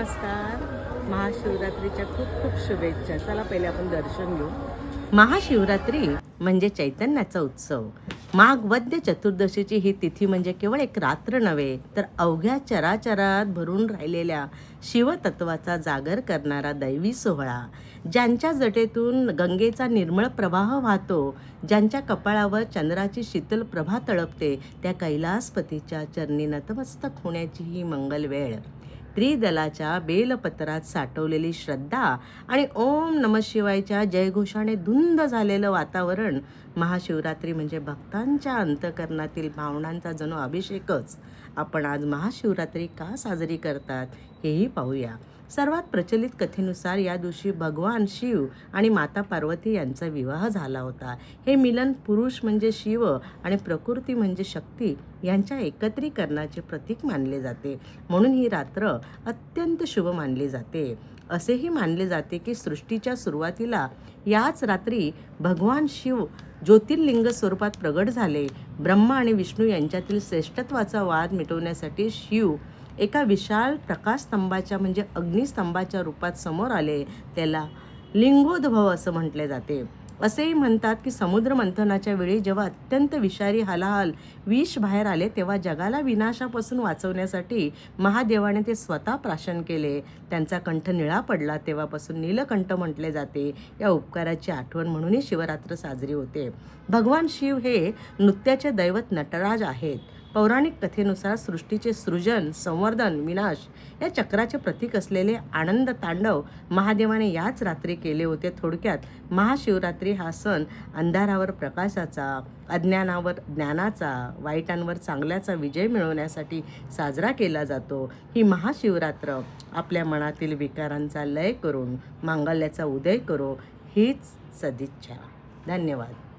नमस्कार. महाशिवरात्रीच्या खूप खूप शुभेच्छा. चला पहिले आपण दर्शन घेऊ. महाशिवरात्री म्हणजे चैतन्याचा उत्सव. माघ वद्य चतुर्दशीची ही तिथी म्हणजे केवळ एक रात्र नव्हे, तर अवघ्या चराचरात भरून राहिलेल्या शिवतत्वाचा जागर करणारा दैवी सोहळा. ज्यांच्या जटेतून गंगेचा निर्मळ प्रवाह वाहतो, ज्यांच्या कपाळावर चंद्राची शीतल प्रभा तळपते, त्या कैलासपतीच्या चरणी नतमस्तक होण्याची ही मंगल वेळ. त्रिदलाच्या बेलपत्रात साठवलेली श्रद्धा आणि ओम नम शिवायच्या जयघोषाने धुंद झालेलं वातावरण. महाशिवरात्री म्हणजे भक्तांच्या अंतकरणातील भावनांचा जणू अभिषेकच. आपण आज महाशिवरात्री का साजरी करतात हेही पाहूया. सर्वात प्रचलित कथेनुसार या दिवशी भगवान शिव आणि माता पार्वती यांचा विवाह झाला होता. हे मिलन पुरुष म्हणजे शिव आणि प्रकृती म्हणजे शक्ती यांच्या एकत्रीकरणाचे प्रतीक मानले जाते. म्हणून ही रात्र अत्यंत शुभ मानली जाते. असेही मानले जाते की सृष्टीच्या सुरुवातीला याच रात्री भगवान शिव ज्योतिर्लिंग स्वरूपात प्रगट झाले. ब्रह्मा आणि विष्णू यांच्यातील श्रेष्ठत्वाचा वाद मिटवण्यासाठी शिव एका विशाल प्रकाशस्तंभाच्या म्हणजे अग्निस्तंभाच्या रूपात समोर आले. त्याला लिंगोद्भव असं म्हटले जाते. असेही म्हणतात की समुद्र मंथनाच्या वेळी जेव्हा अत्यंत विषारी हलाहल विष बाहेर आले, तेव्हा जगाला विनाशापासून वाचवण्यासाठी महादेवाने ते स्वतः प्राशन केले. त्यांचा कंठ निळा पडला, तेव्हापासून नीलकंठ म्हटले जाते. या उपकाराची आठवण म्हणूनही शिवरात्र साजरी होते. भगवान शिव हे नृत्याचे दैवत नटराज आहेत. पौराणिक कथेनुसार सृष्टीचे सृजन, संवर्धन, विनाश या चक्राचे प्रतीक असलेले आनंद तांडव महादेवाने याच रात्री केले होते. थोडक्यात महाशिवरात्री हा सण अंधारावर प्रकाशाचा, अज्ञानावर ज्ञानाचा, वाईटांवर चांगल्याचा विजय मिळवण्यासाठी साजरा केला जातो. ही महाशिवरात्र आपल्या मनातील विकारांचा लय करून मांगल्याचा उदय करो हीच सदिच्छा. धन्यवाद.